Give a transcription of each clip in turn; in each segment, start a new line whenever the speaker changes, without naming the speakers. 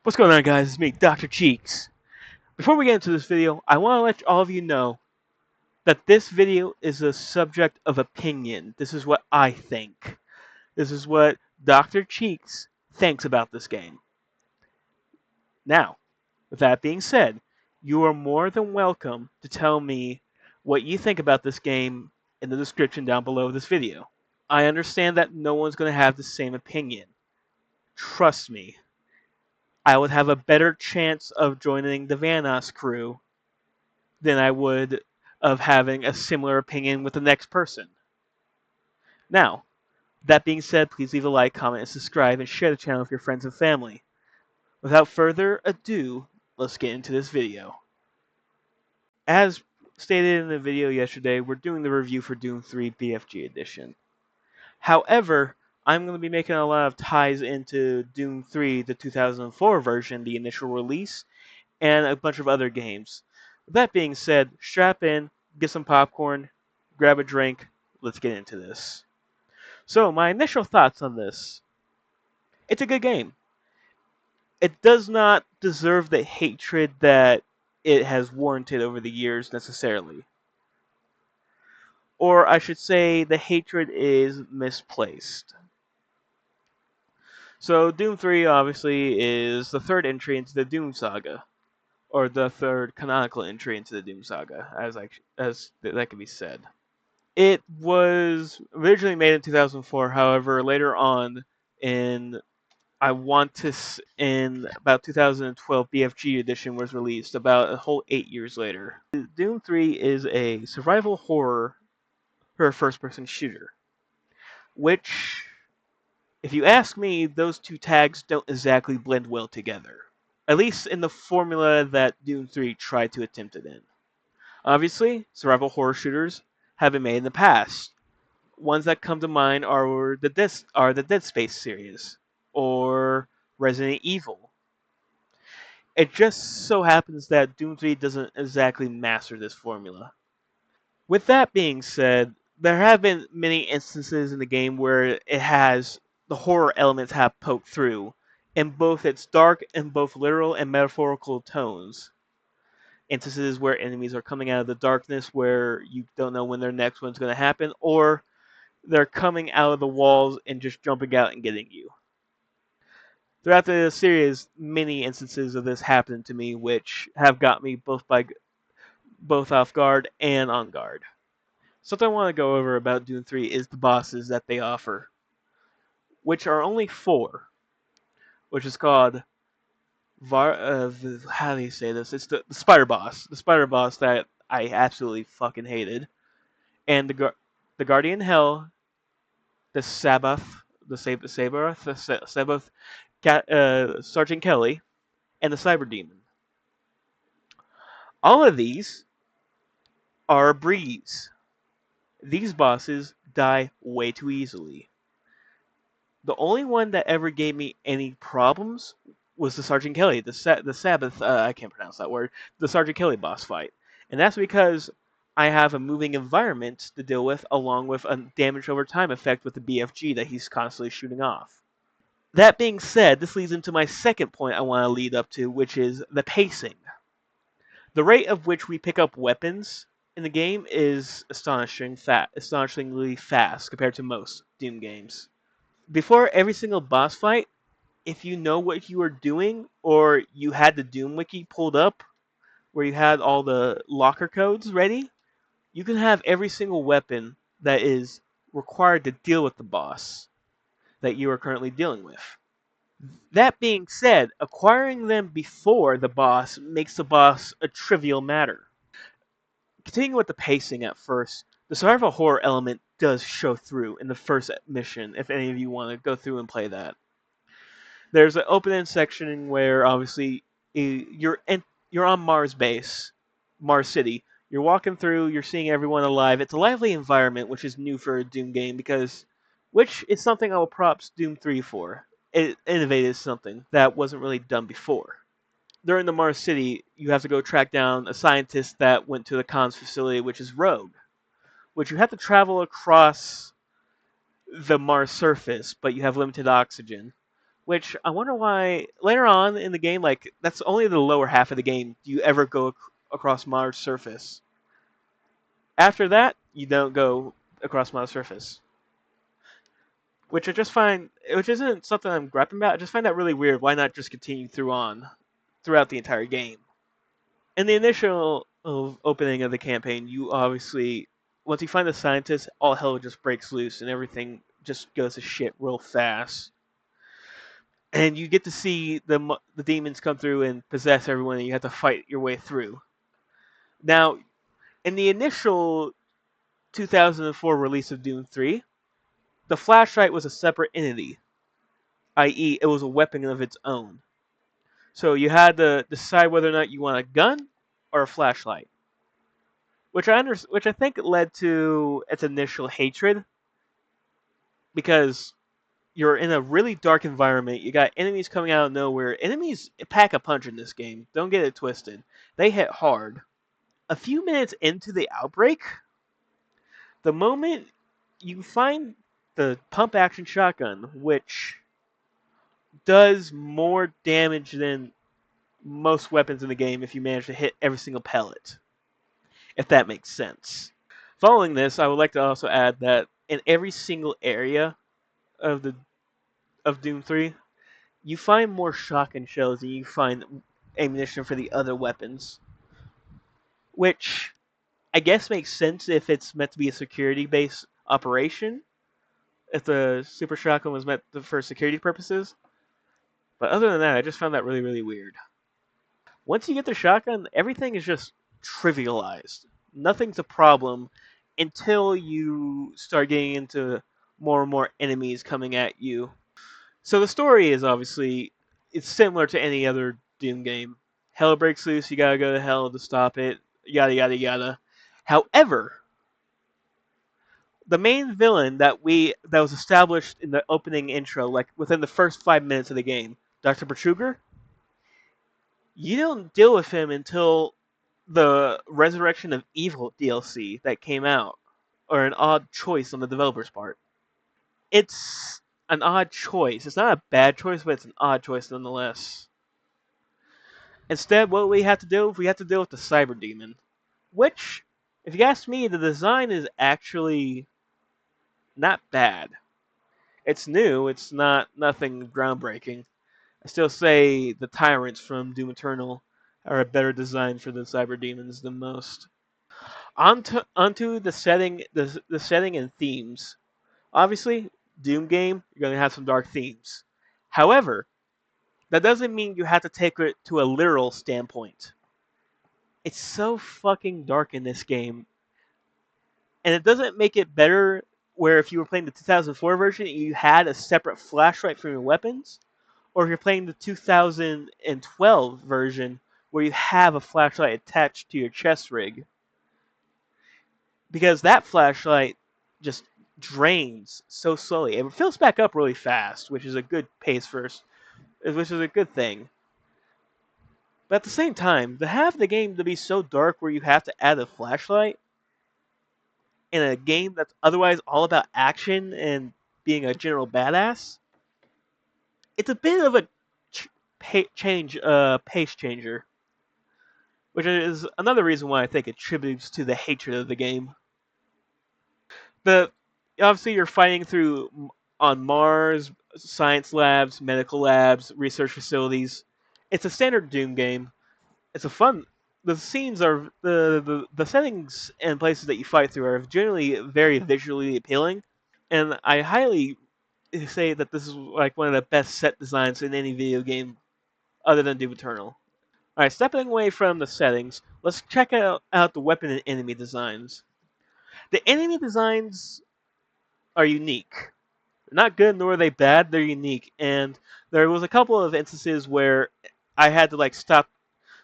What's going on, guys? It's me, Dr. Cheeks. Before we get into this video, I want to let all of you know that this video is a subject of opinion. This is what I think. This is what Dr. Cheeks thinks about this game. Now, with that being said, you are more than welcome to tell me what you think about this game in the description down below this video. I understand that no one's going to have the same opinion. Trust me, I would have a better chance of joining the Vanos crew than I would of having a similar opinion with the next person. Now, that being said, please leave a like, comment, and subscribe, and share the channel with your friends and family. Without further ado, let's get into this video. As stated in the video yesterday, we're doing the review for Doom 3 BFG Edition. However, I'm going to be making a lot of ties into Doom 3, the 2004 version, the initial release, and a bunch of other games. With that being said, strap in, get some popcorn, grab a drink, let's get into this. So, my initial thoughts on this. It's a good game. It does not deserve the hatred that it has warranted over the years necessarily. Or I should say, the hatred is misplaced. So, Doom 3 obviously is the third entry into the Doom saga, or the third canonical entry into the Doom saga, as that can be said. It was originally made in 2004. However, later on, in about 2012, BFG edition was released. About a whole 8 years later. Doom 3 is a survival horror first-person shooter, which, if you ask me, those two tags don't exactly blend well together. At least in the formula that Doom 3 tried to attempt it in. Obviously, survival horror shooters have been made in the past. Ones that come to mind are the Dead Space series or Resident Evil. It just so happens that Doom 3 doesn't exactly master this formula. With that being said, there have been many instances in the game where the horror elements have poked through in both its dark and both literal and metaphorical tones. Instances where enemies are coming out of the darkness where you don't know when their next one's going to happen, or they're coming out of the walls and just jumping out and getting you. Throughout the series, many instances of this happened to me, which have got me both off guard and on guard. Something I want to go over about Doom 3 is the bosses that they offer, which are only 4, which is called how do you say this? It's the spider boss that I absolutely fucking hated, and the Guardian Hell, the Sabbath, Sergeant Kelly, and the Cyber Demon. All of these are a breeze. These bosses die way too easily. The only one that ever gave me any problems was the Sergeant Kelly, the Sabbath, I can't pronounce that word, the Sergeant Kelly boss fight. And that's because I have a moving environment to deal with, along with a damage over time effect with the BFG that he's constantly shooting off. That being said, this leads into my second point I want to lead up to, which is the pacing. The rate of which we pick up weapons in the game is astonishingly fast compared to most Doom games. Before every single boss fight, if you know what you are doing, or you had the Doom wiki pulled up, where you had all the locker codes ready, you can have every single weapon that is required to deal with the boss that you are currently dealing with. That being said, acquiring them before the boss makes the boss a trivial matter. Continuing with the pacing at first, the survival horror element does show through in the first mission, if any of you want to go through and play that. There's an open-end section where obviously you're on Mars base, Mars City. You're walking through, you're seeing everyone alive. It's a lively environment, which is new for a Doom game, which is something I will props Doom 3 for. It innovated something that wasn't really done before. During the Mars City, you have to go track down a scientist that went to the comms facility, which is Rogue, which you have to travel across the Mars surface, but you have limited oxygen, which I wonder why later on in the game, like that's only the lower half of the game, do you ever go across Mars' surface. After that, you don't go across Mars' surface, which I just find, which isn't something I'm griping about. I just find that really weird. Why not just continue throughout the entire game? In the initial opening of the campaign, you obviously, once you find the scientist, all hell just breaks loose and everything just goes to shit real fast. And you get to see the demons come through and possess everyone, and you have to fight your way through. Now, in the initial 2004 release of Doom 3, the flashlight was a separate entity, i.e., it was a weapon of its own. So you had to decide whether or not you want a gun or a flashlight, which I think led to its initial hatred because you're in a really dark environment. You got enemies coming out of nowhere. Enemies pack a punch in this game. Don't get it twisted. They hit hard. A few minutes into the outbreak, the moment you find the pump action shotgun, which does more damage than most weapons in the game if you manage to hit every single pellet, if that makes sense. Following this, I would like to also add that in every single area of the of Doom 3, you find more shotgun shells than you find ammunition for the other weapons, which I guess makes sense if it's meant to be a security-based operation, if the super shotgun was meant for security purposes. But other than that, I just found that really, really weird. Once you get the shotgun, everything is just trivialized. Nothing's a problem until you start getting into more and more enemies coming at you. So the story is obviously it's similar to any other Doom game. Hell breaks loose, you gotta go to hell to stop it, yada yada yada. However, the main villain that was established in the opening intro, like within the first 5 minutes of the game, Dr. Bertruger, you don't deal with him until the Resurrection of Evil DLC that came out, or an odd choice on the developer's part. It's an odd choice. It's not a bad choice, but it's an odd choice nonetheless. Instead, what we have to do, we have to deal with the Cyber Demon, which, if you ask me, the design is actually not bad. It's new. It's not nothing groundbreaking. I still say the Tyrants from Doom Eternal are a better design for the Cyber Demons than most. Onto the setting and themes. Obviously, Doom game, you're going to have some dark themes. However, that doesn't mean you have to take it to a literal standpoint. It's so fucking dark in this game, and it doesn't make it better where if you were playing the 2004 version, you had a separate flashlight for your weapons, or if you're playing the 2012 version where you have a flashlight attached to your chest rig. Because that flashlight just drains so slowly. It fills back up really fast, which is a good pace first, which is a good thing. But at the same time, to have the game to be so dark where you have to add a flashlight in a game that's otherwise all about action and being a general badass, it's a bit of a pace changer, which is another reason why I think it tributes to the hatred of the game. The obviously you're fighting through on Mars, science labs, medical labs, research facilities. It's a standard Doom game. It's a fun. The scenes are the settings and places that you fight through are generally very visually appealing, and I highly say that this is like one of the best set designs in any video game other than Doom Eternal. All right, stepping away from the settings, let's check out the weapon and enemy designs. The enemy designs are unique. They're not good nor are they bad. They're unique, and there was a couple of instances where I had to like stop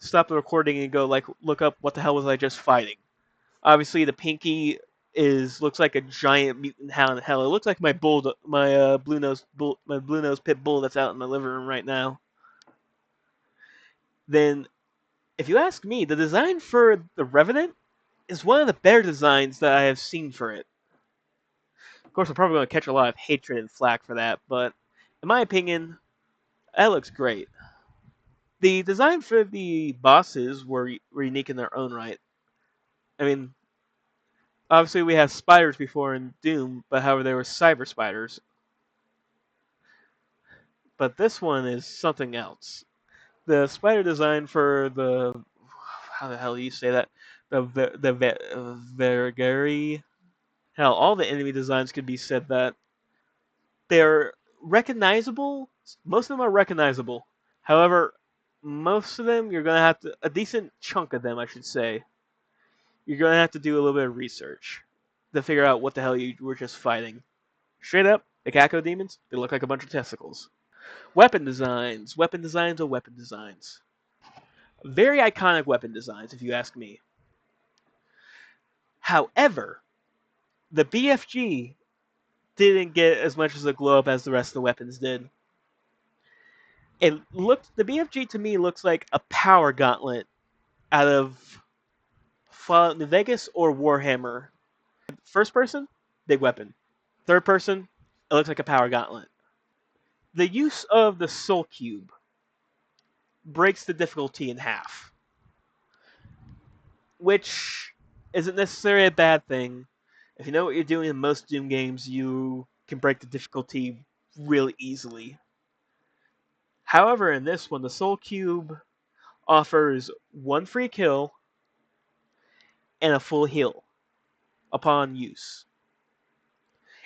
the recording and go like look up what the hell was I just fighting. Obviously, the pinky looks like a giant mutant hound. Hell, it looks like my blue nose pit bull that's out in my living room right now. Then, if you ask me, the design for the Revenant is one of the better designs that I have seen for it. Of course, I'm probably going to catch a lot of hatred and flack for that, but in my opinion, That looks great. The design for the bosses were unique in their own right. I mean, obviously we had spiders before in Doom, but however they were cyber spiders. But this one is something else. The spider design for the how the hell do you say that? The Vergari. Hell, all the enemy designs could be said that they're recognizable. Most of them are recognizable. However, most of them you're gonna have to a decent chunk of them, I should say. You're gonna have to do a little bit of research to figure out what the hell you were just fighting. Straight up, the Kako demons, they look like a bunch of testicles. Weapon designs, weapon designs, or weapon designs. Very iconic weapon designs, if you ask me. However, the BFG didn't get as much as a glow up as the rest of the weapons did. The BFG to me looks like a power gauntlet out of Fallout New Vegas or Warhammer. First person, big weapon. Third person, it looks like a power gauntlet. The use of the Soul Cube breaks the difficulty in half, which isn't necessarily a bad thing. If you know what you're doing in most Doom games, you can break the difficulty really easily. However, in this one, the Soul Cube offers one free kill and a full heal upon use.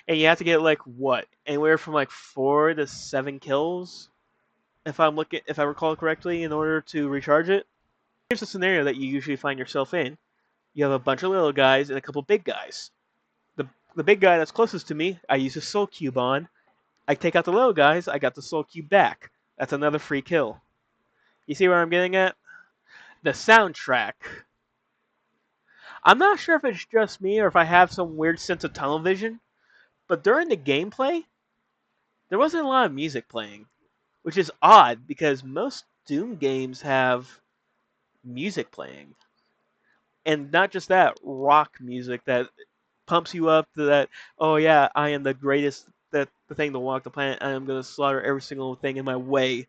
And you have to get like what? Anywhere from like 4 to 7 kills, if I recall correctly, in order to recharge it. Here's a scenario that you usually find yourself in. You have a bunch of little guys and a couple big guys. The big guy that's closest to me, I use a soul cube on. I take out the little guys, I got the soul cube back. That's another free kill. You see where I'm getting at? The soundtrack. I'm not sure if it's just me or if I have some weird sense of tunnel vision, but during the gameplay, there wasn't a lot of music playing, which is odd because most Doom games have music playing. And not just that, rock music that pumps you up to that, oh yeah, I am the greatest, the thing to walk the planet, I am going to slaughter every single thing in my way.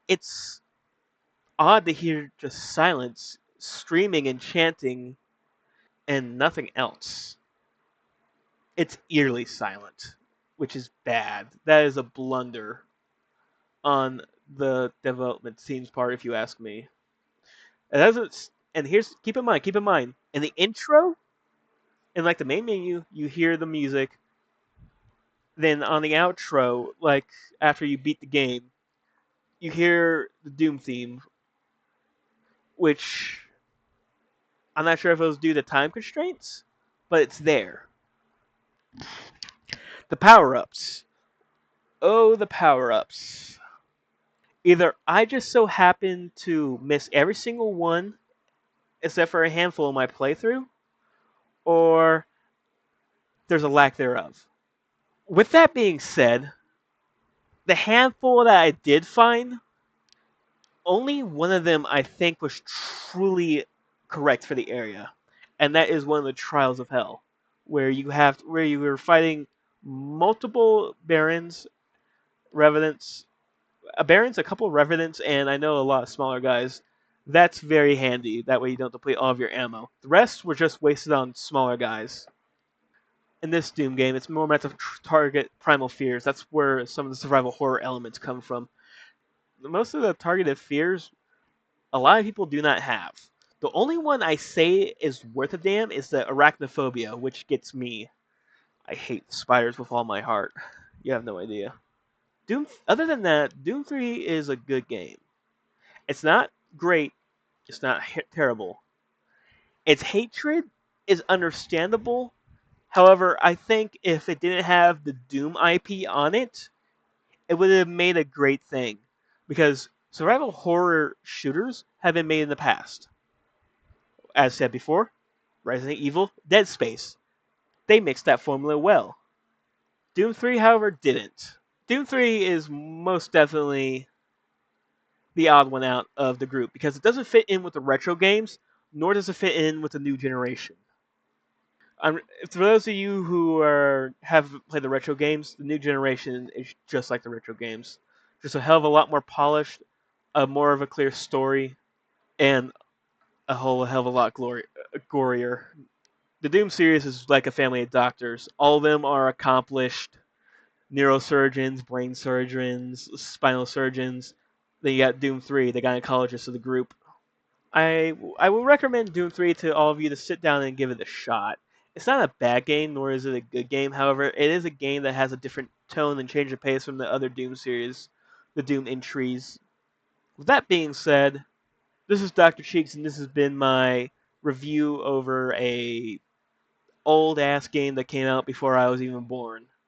It's odd to hear just silence, screaming and chanting, and nothing else. It's eerily silent, which is bad. That is a blunder on the development team's part, if you ask me. It doesn't. And here's keep in mind, in the intro, in like the main menu, you hear the music. Then on the outro, like after you beat the game, you hear the Doom theme, which I'm not sure if it was due to time constraints, but it's there. The power ups. Oh, the power ups. Either I just so happen to miss every single one, except for a handful in my playthrough, or there's a lack thereof. With that being said, the handful that I did find, only one of them I think was truly correct for the area, and that is one of the Trials of Hell, where you were fighting multiple barons, revenants, barons, a couple of revenants, and I know a lot of smaller guys. That's very handy. That way you don't deplete all of your ammo. The rest were just wasted on smaller guys. In this Doom game, it's more meant to target primal fears. That's where some of the survival horror elements come from. Most of the targeted fears, a lot of people do not have. The only one I say is worth a damn is the arachnophobia, which gets me. I hate spiders with all my heart. You have no idea. Doom. Other than that, Doom 3 is a good game. It's not great. It's not terrible. Its hatred is understandable. However, I think if it didn't have the Doom IP on it, it would have made a great thing. Because survival horror shooters have been made in the past. As said before, Resident Evil, Dead Space. They mixed that formula well. Doom 3, however, didn't. Doom 3 is most definitely the odd one out of the group because it doesn't fit in with the retro games, nor does it fit in with the new generation. For those of you who have played the retro games, the new generation is just like the retro games, just a hell of a lot more polished, more of a clear story, and a whole hell of a lot gorier. The Doom series is like a family of doctors. All of them are accomplished neurosurgeons, brain surgeons, spinal surgeons. Then you got Doom 3, the gynecologist of the group. I will recommend Doom 3 to all of you to sit down and give it a shot. It's not a bad game, nor is it a good game. However, it is a game that has a different tone and change of pace from the other Doom series, the Doom entries. With that being said, this is Dr. Cheeks, and this has been my review over a old ass game that came out before I was even born.